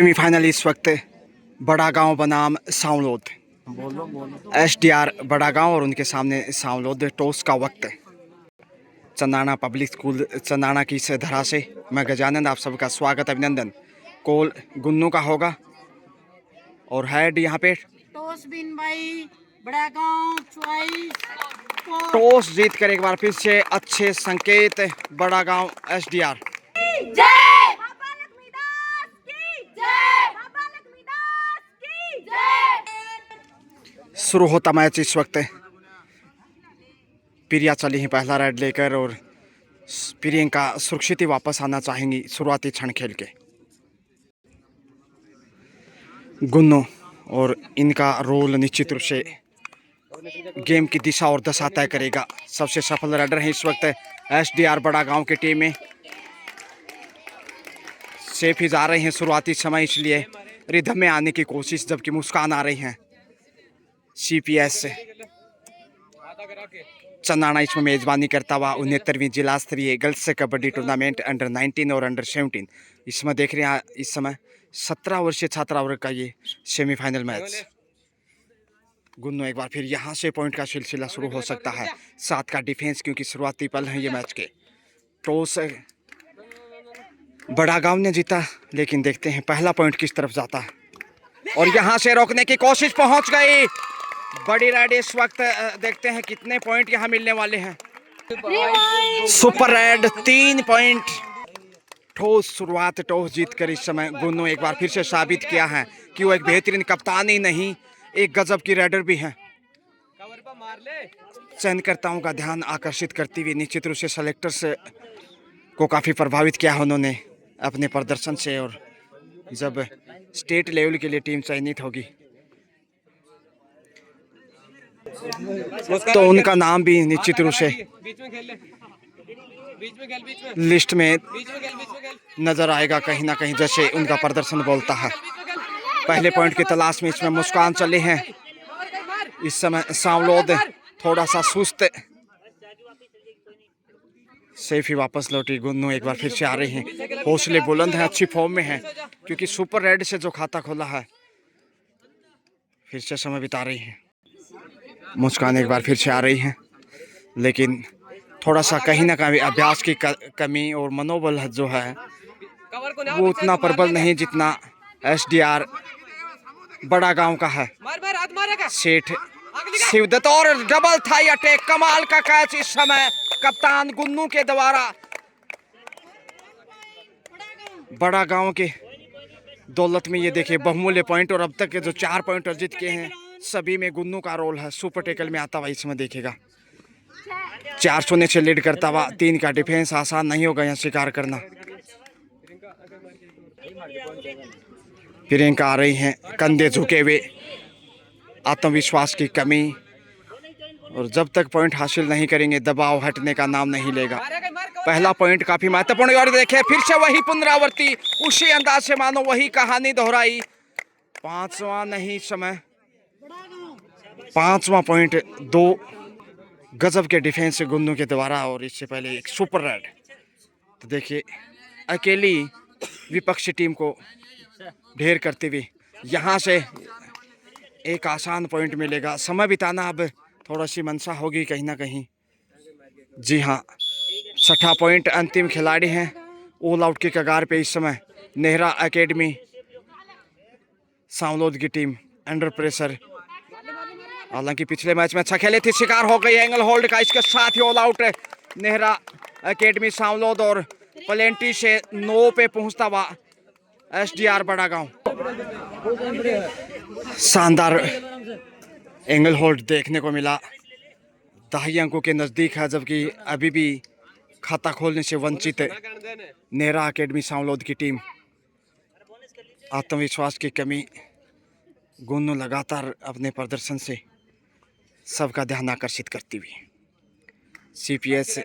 Semifinal इस वक्त बड़ा गांव बनाम सांवलोद। एसडीआर बड़ा गांव और उनके सामने सांवलोद। टॉस का वक्त है। चंदाना पब्लिक स्कूल चंदाना की इस धरा से मैं गजानंद आप सबका स्वागत अभिनंदन। कॉल गुन्नू का होगा और हेड यहाँ पे टॉस विन बाय बड़ा गांव चॉइस। टॉस जीत कर एक बार फिर से अच्छे संकेत बड़ा गांव एसडीआर। शुरू होता मैच इस वक्त। प्रिया चली है पहला रेड लेकर और प्रियंका सुरक्षित ही वापस आना चाहेंगी शुरुआती क्षण खेल के। गुन्नू और इनका रोल निश्चित रूप से गेम की दिशा और दशा तय करेगा। सबसे सफल रेडर है इस वक्त एसडीआर बड़ा गांव की टीम में। सेफ ही जा रहे हैं शुरुआती समय, इसलिए रिदम में आने की कोशिश, जबकि मुस्कान आ रही हैं सीपीएस चंदाना इसमें मेजबानी करता हुआ 69वीं जिला स्तरीय गर्ल्स कबड्डी टूर्नामेंट अंडर 19 और अंडर 17। इसमें देख रहे हैं इस समय 17 वर्षीय छात्रा वर्ग का ये सेमीफाइनल मैच। गुन्नू एक बार फिर यहाँ से पॉइंट का सिलसिला शुरू हो सकता है। 7 का डिफेंस, क्योंकि शुरुआती पल है ये मैच के। टॉस बड़ा गांव ने जीता, लेकिन देखते हैं पहला पॉइंट किस तरफ जाता है। और यहाँ से रोकने की कोशिश पहुंच गई बड़ी रेड। इस वक्त देखते हैं कितने पॉइंट यहाँ मिलने वाले हैं। Super red 3 point. ठोस शुरुआत टॉस जीतकर इस समय गुन्नू एक बार फिर से साबित किया है कि वो एक बेहतरीन कप्तान ही नहीं, एक गजब की रेडर भी है। चयनकर्ताओं का ध्यान आकर्षित करती हुई निश्चित रूप से सेलेक्टर्स को काफ़ी प्रभावित किया है उन्होंने अपने प्रदर्शन से। और जब स्टेट लेवल के लिए टीम चयनित होगी तो उनका नाम भी निश्चित रूप से लिस्ट में नजर आएगा कहीं ना कहीं, जैसे उनका प्रदर्शन बोलता है। पहले पॉइंट की तलाश में इसमें मुस्कान चले हैं इस समय। सांवलोद थोड़ा सा सुस्त, सेफ ही वापस लौटी। गुन्नू एक बार फिर से आ रहे हैं, हौसले बुलंद हैं, अच्छी फॉर्म में हैं, क्योंकि सुपर रेड से जो खाता खोला है फिर से समय बिता रही हैं। मुस्कान एक बार फिर से आ रही हैं, लेकिन थोड़ा सा कहीं ना कहीं अभ्यास की कमी और मनोबल जो है वो उतना प्रबल नहीं जितना एसडीआर बड़ा गांव का है। सेठ शिवदत्त और डबल थाई अटैक, कमाल का कैच इस समय कप्तान गुन्नू के द्वारा। बड़ा गांव के दौलत में ये देखिए बहुमूल्य पॉइंट, और अब तक के जो 4 पॉइंट अर्जित किए हैं सभी में गुन्नू का रोल है। सुपर टेकल में आता हुआ इसमें देखेगा 4-0 से लीड करता हुआ। 3 का डिफेंस आसान नहीं होगा यहाँ स्वीकार करना। प्रियंका आ रही हैं कंधे झुके हुए, आत्मविश्वास की कमी, और जब तक पॉइंट हासिल नहीं करेंगे दबाव हटने का नाम नहीं लेगा। पहला पॉइंट काफी महत्वपूर्ण, और देखे फिर से वही पुनरावृत्ति, उसी अंदाज से मानो वही कहानी दोहराई। 5वां नहीं समय, 5वां पॉइंट। 2 गजब के डिफेंस से गुन्नू के द्वारा, और इससे पहले एक सुपर रेड। तो देखिए अकेली विपक्षी टीम को ढेर करते हुए यहाँ से एक आसान पॉइंट मिलेगा। समय बिताना अब थोड़ा सी मंशा होगी कहीं ना कहीं। जी हाँ, 6ठा पॉइंट। अंतिम खिलाड़ी हैं ऑल आउट के कगार पे इस समय नेहरा एकेडमी सांवलोद की टीम अंडर प्रेशर। हालांकि पिछले मैच में अच्छा खेले थे, शिकार हो गई एंगल होल्ड का। इसके साथ ही ऑल आउट नेहरा एकेडमी सांवलोद, और प्लेंटी से 9 पे पहुंचता हुआ एसडीआर बड़ा गांव। शानदार एंगल होल्ड देखने को मिला, 10 अंकों के नजदीक है, जबकि अभी भी खाता खोलने से वंचित नेहरा एकेडमी सांवलोद की टीम। आत्मविश्वास की कमी, गुन्नू लगातार अपने प्रदर्शन से सबका ध्यान आकर्षित करती हुई। सीपीएस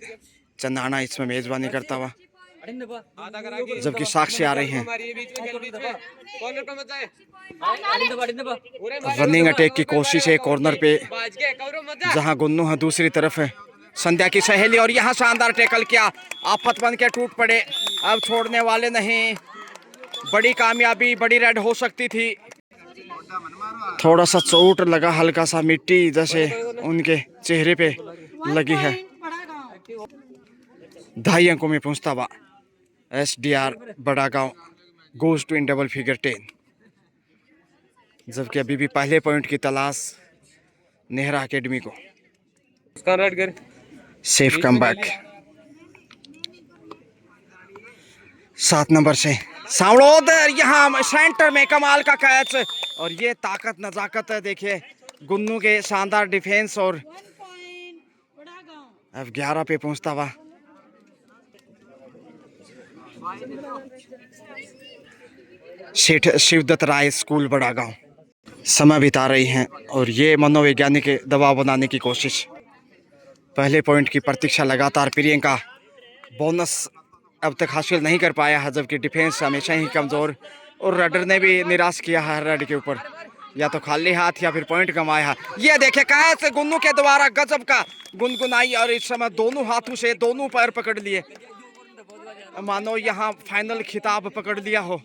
चंदाना इसमें मेजबानी करता हुआ, जबकि साक्षी आ रही हैं। रनिंग अटैक की कोशिश है कॉर्नर पे, जहां गुन्नू है, दूसरी तरफ है संध्या की सहेली, और यहाँ शानदार टैकल किया। आफत बन के टूट पड़े, अब छोड़ने वाले नहीं। बड़ी कामयाबी, बड़ी रेड हो सकती थी। थोड़ा सा चोट लगा, हल्का सा मिट्टी जैसे उनके चेहरे पे लगी है। बड़ा गांव 2.5 अंकों में पहुंचता हुआ SDR बड़ा गांव goes to in double figure 10, जबकि अभी भी पहले पॉइंट की तलाश नेहरा एकेडमी को। सेफ कम बैक 7 नंबर से सावड़ोद, यहाँ सेंटर में कमाल का कैच, और ये ताकत नजाकत है। देखिए गुन्नू के शानदार डिफेंस, और 1 पॉइंट बड़ा गांव। अब 11 पे पहुंचता हुआ सेठ शिवदत्त राय स्कूल बड़ा गांव समय बिता रही हैं, और ये मनोवैज्ञानिक के दबाव बनाने की कोशिश। पहले पॉइंट की प्रतीक्षा लगातार प्रियंका, बोनस अब तक हासिल नहीं कर पाया है, जबकि डिफेंस हमेशा ही कमज़ोर, और रडर ने भी निराश किया है रेड के ऊपर, या तो खाली हाथ या फिर पॉइंट कमाया है। ये देखे कैसे गुन्नू के द्वारा गजब का गुनगुनाई, और इस समय दोनों हाथों से दोनों पैर पकड़ लिए, मानो यहाँ फाइनल खिताब पकड़ लिया हो।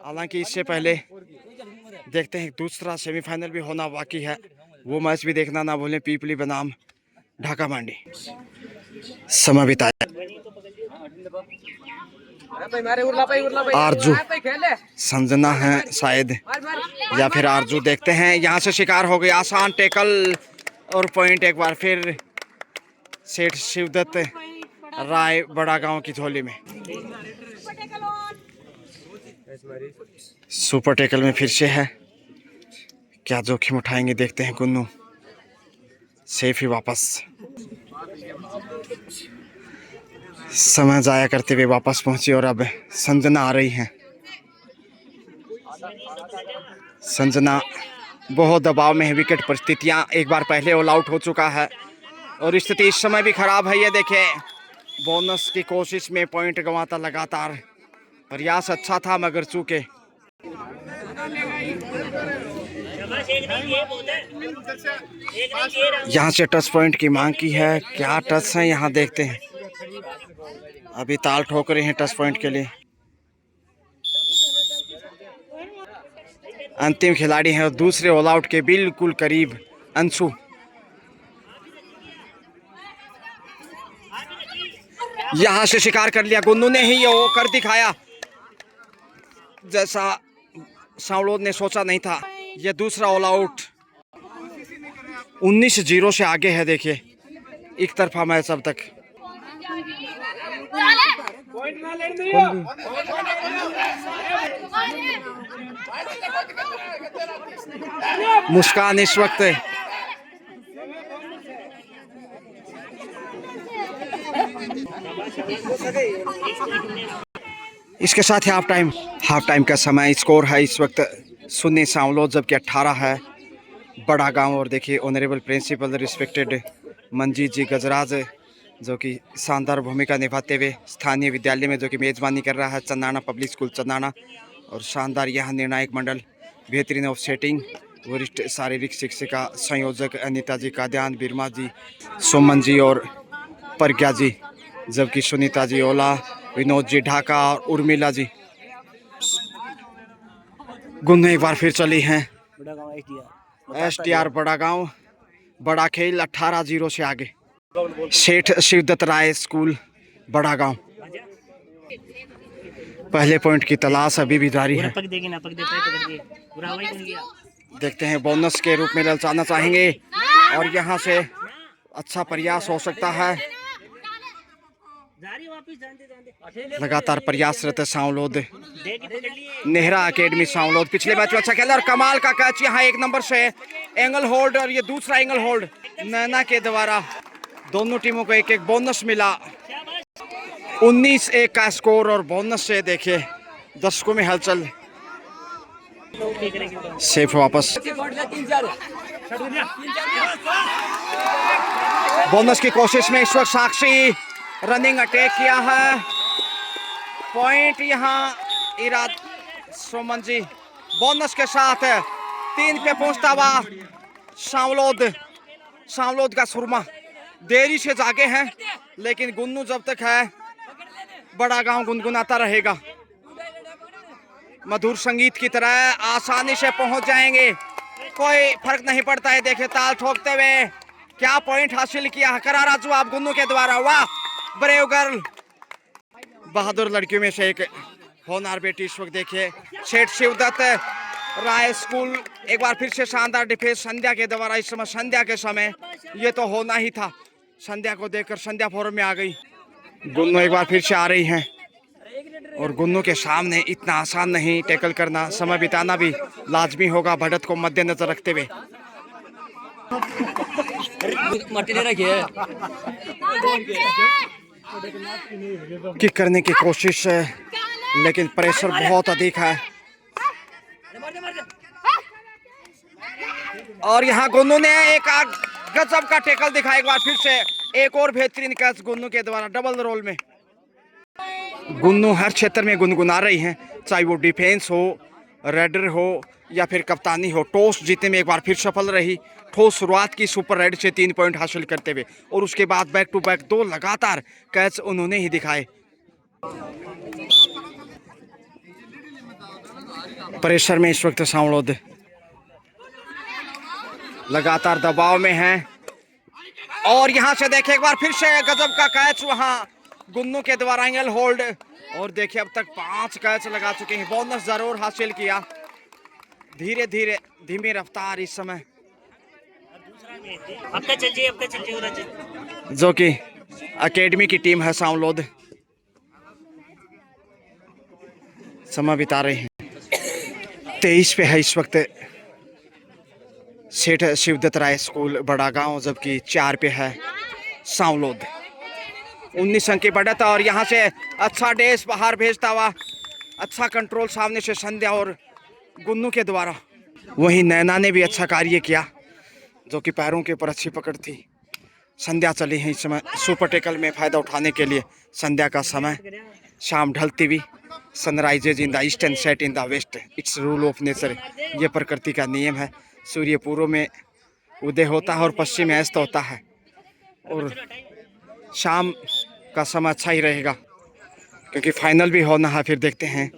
हालांकि इससे पहले देखते हैं दूसरा सेमीफाइनल भी होना बाकी है, वो मैच भी देखना ना भूलें। पीपली बनाम ढाका मांडी समय बिताया आरजू, संजना है शायद, या फिर आरजू। देखते हैं, यहाँ से शिकार हो गया, आसान टेकल, और पॉइंट एक बार फिर सेठ शिवदत्त राय बड़ा गांव की झोली में। सुपर टेकल में फिर से है, क्या जोखिम उठाएंगे देखते हैं। गुन्नू सेफ ही वापस, समय जाया करते हुए वापस पहुंची, और अब संजना आ रही हैं। संजना बहुत दबाव में है, विकेट परिस्थितियां, एक बार पहले ऑल आउट हो चुका है, और स्थिति इस समय भी खराब है। ये देखें, बोनस की कोशिश में पॉइंट गंवाता लगातार, प्रयास अच्छा था मगर चूके। यहाँ से टच पॉइंट की मांग की है, क्या टच है यहाँ देखते हैं। अभी ताल ठोक रहे हैं टच पॉइंट के लिए। अंतिम खिलाड़ी हैं, और दूसरे ऑल आउट के बिल्कुल करीब अंशु। यहाँ से शिकार कर लिया गुन्नू ने ही, वो कर दिखाया जैसा सावलोद ने सोचा नहीं था। ये दूसरा ऑल आउट 19-0 से आगे है। देखिए एक तरफा मैच अब तक। मुस्कान इस वक्त इसके साथ ही हाफ टाइम का समय। स्कोर है इस वक्त 0 सावलोद, जबकि 18 है बड़ा गांव। और देखिए ऑनरेबल प्रिंसिपल रिस्पेक्टेड मंजीत जी गजराज, जो कि शानदार भूमिका निभाते हुए स्थानीय विद्यालय में जो कि मेज़बानी कर रहा है, चन्नाना पब्लिक स्कूल चन्नाना। और शानदार यह निर्णायक मंडल, बेहतरीन ऑफ सेटिंग, वरिष्ठ शारीरिक शिक्षिका संयोजक अनिता जी काद्यान, बिरमा जी, सुमन जी और प्रज्ञा जी, जबकि सुनीता जी ओला, विनोद जी ढाका और उर्मिला जी। गुन्नू एक बार फिर चली हैं SDR बड़ा गांव, बड़ा खेल 18-0 से आगे। सेठ शिवदत्त राय स्कूल बड़ा गांव पहले पॉइंट की तलाश अभी भी जारी है। देखते हैं, बोनस के रूप में ललचाना चाहेंगे, और यहाँ से अच्छा प्रयास हो सकता है। लगातार प्रयासरत सावलोद, नेहरा एकेडमी सावलोद। पिछले मैच में अच्छा खेला, और कमाल का कैच यहाँ 1 नंबर से एंगल होल्ड, और ये दूसरा एंगल होल्ड नैना के द्वारा। दोनों टीमों को एक बोनस मिला। 19-1 का स्कोर, और बोनस से देखिए दर्शकों में हलचल। सेफ वापस, बोनस की कोशिश में इस वक्त साक्षी रनिंग अटैक किया है। पॉइंट यहाँ इराद सुमन जी बोनस के साथ 3 पे पहुंचता हुआ सावलोद का सुरमा देरी से जागे हैं, लेकिन गुन्नू जब तक है बड़ा गांव गुनगुनाता रहेगा। मधुर संगीत की तरह आसानी से पहुंच जाएंगे, कोई फर्क नहीं पड़ता है। देखिए ताल ठोकते हुए क्या पॉइंट हासिल किया, करारा जवाब गुन्नू के द्वारा। वाह ब्रेव गर्ल, बहादुर लड़कियों में से एक होनहार बेटी इस वक्त देखिए सेठ शिवदत्त राय स्कूल। एक बार फिर से शानदार डिफेंस संध्या के द्वारा। इस समय संध्या के समय ये तो होना ही था। संध्या को देखकर संध्या फॉर्म में आ गई। गुन्नू एक बार फिर से आ रही हैं और गुन्नू के सामने इतना आसान नहीं टैकल करना, समय बिताना भी लाजमी होगा बढ़त को मद्देनजर रखते हुए। किक करने की कोशिश है लेकिन प्रेशर बहुत अधिक है और यहाँ गुन्नू ने एक गजब का टैकल दिखाया। एक बार फिर से एक और बेहतरीन कैच गुन्नू के द्वारा डबल रोल में। गुन्नू हर क्षेत्र में गुनगुना रही हैं, चाहे वो डिफेंस हो, रेडर हो या फिर कप्तानी हो। टॉस जीतने में एक बार फिर सफल रही। ठोस शुरुआत की सुपर रेड से 3 पॉइंट हासिल करते हुए और उसके बाद बैक टू बैक 2 लगातार कैच उन्होंने ही दिखाए। प्रेशर में इस वक्त सांवलोद लगातार दबाव में हैं और यहां से देखिए एक बार फिर से गजब का कैच वहां गुन्नू के द्वारा एंगल होल्ड। और देखिए अब तक 5 कैच लगा चुके हैं, बोनस जरूर हासिल किया। धीरे धीरे धीमी रफ्तार इस समय जो कि एकेडमी की टीम है सांवलोद समय बिता रही है। 23 पे है इस वक्त सेठ शिवदत्त राय स्कूल बड़ा गांव, जबकि 4 पे है सांवलोद। 19 अंक की बढ़त और यहाँ से अच्छा डेस बाहर भेजता हुआ, अच्छा कंट्रोल सामने से संध्या और गुन्नू के द्वारा। वहीं नैना ने भी अच्छा कार्य किया जो कि पैरों के ऊपर अच्छी पकड़ थी। संध्या चली है इस समय सुपर टेकल में फ़ायदा उठाने के लिए। संध्या का समय शाम ढलती हुई, sun rises in the east and set in the west, it's rule of nature, ये प्रकृति का नियम है। सूर्य पूर्व में उदय होता है और पश्चिम में अस्त होता है और शाम का समय अच्छा ही रहेगा क्योंकि फाइनल भी होना है। फिर देखते हैं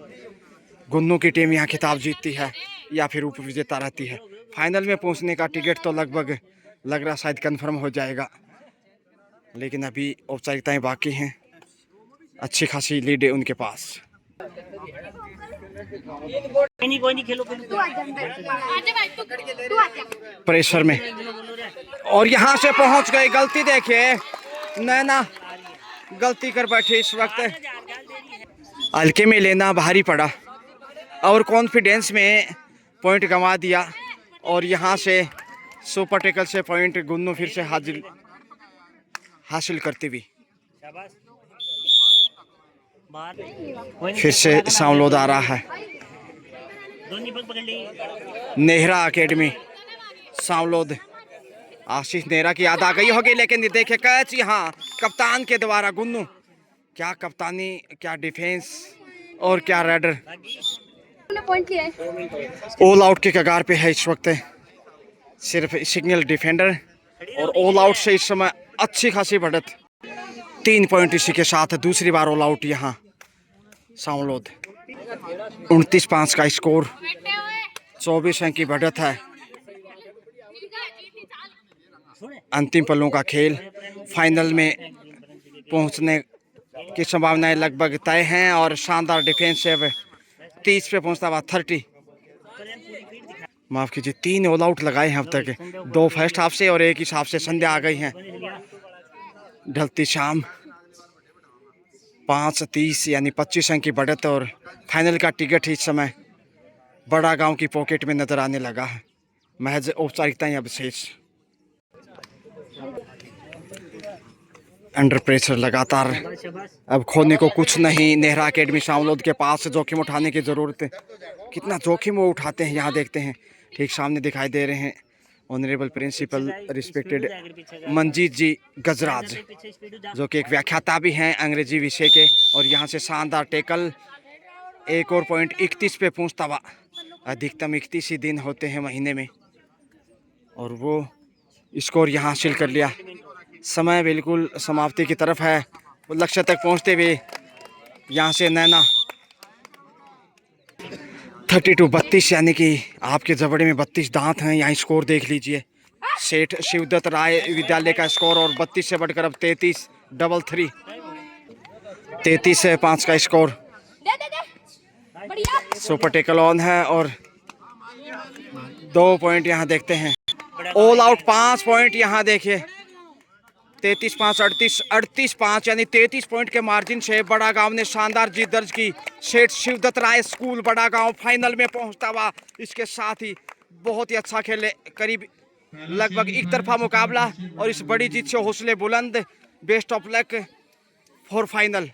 गुन्नू की टीम यहाँ खिताब जीतती है या फिर उप विजेता रहती है। फाइनल में पहुँचने का टिकट तो लगभग लग रहा शायद कंफर्म हो जाएगा, लेकिन अभी औपचारिकताएं बाकी हैं। अच्छी खासी लीड है उनके पास। प्रेशर में और यहाँ से पहुँच गई, गलती देखिए नैना गलती कर बैठी इस वक्त। हल्के में लेना भारी पड़ा और कॉन्फिडेंस में पॉइंट गंवा दिया और यहाँ से सुपर टेकल से पॉइंट गुन्नू फिर से हासिल करती हुई। फिर से सांवलोद आ रहा है। नेहरा एकेडमी सांवलोद, आशीष नेहरा की याद आ गई होगी, लेकिन देखिए कैच यहाँ कप्तान के द्वारा। गुन्नू क्या कप्तानी, क्या डिफेंस और क्या रेडर, ऑल आउट के कगार पे है इस वक्त। सिर्फ सिग्नल डिफेंडर और ऑल आउट से इस समय अच्छी खासी बढ़त। 3 पॉइंट इसी के साथ दूसरी बार ऑल आउट यहाँ सांवलोद। 29-5 का स्कोर, 24 अंक की बढ़त है। अंतिम पलों का खेल, फाइनल में पहुंचने की संभावनाएं लगभग तय हैं और शानदार डिफेंस से 30 पे पहुंचता हुआ 30, माफ कीजिए 3 ऑल आउट लगाए हैं अब तक, 2 फर्स्ट हाफ से और 1 इस हाफ से। संध्या आ गई हैं। ढलती शाम 5-30 यानी 25 अंक की बढ़त और फाइनल का टिकट इस समय बड़ा गांव की पॉकेट में नजर आने लगा है। महज औपचारिकताएं अब शेष। अंडर प्रेशर लगातार, अब खोने को कुछ नहीं। नेहरा एकेडमी सांवलोद के पास जोखिम उठाने की ज़रूरत है। कितना जोखिम वो उठाते हैं यहाँ देखते हैं। ठीक सामने दिखाई दे रहे हैं ऑनरेबल प्रिंसिपल रिस्पेक्टेड मंजीत जी गजराज, जो कि एक व्याख्याता भी हैं अंग्रेजी विषय के। और यहाँ से शानदार टेकल, एक और पॉइंट 31 पे पहुँचता हुआ। अधिकतम 31 ही दिन होते हैं महीने में और वो स्कोर यहाँ हासिल कर लिया। समय बिल्कुल समाप्ति की तरफ है। लक्ष्य तक पहुँचते हुए यहाँ से नैना 32-32, यानी कि आपके जबड़े में 32 दांत हैं। यहाँ स्कोर देख लीजिए, सेठ शिवदत्त राय विद्यालय का स्कोर, और 32 से बढ़कर अब 33, 33, 33-5 का स्कोर। सुपर टेकल ऑन है और 2 पॉइंट यहाँ देखते हैं। ऑल आउट 5 पॉइंट यहाँ देखिए, 33-5, 38-5, यानी 33 पॉइंट के मार्जिन से बड़ा गांव ने शानदार जीत दर्ज की। सेठ शिवदत्त राय स्कूल बड़ा गांव फाइनल में पहुंचता हुआ। इसके साथ ही बहुत ही अच्छा खेले, करीब लगभग एक तरफा मुकाबला, और इस बड़ी जीत से हौसले बुलंद। Best of luck for final.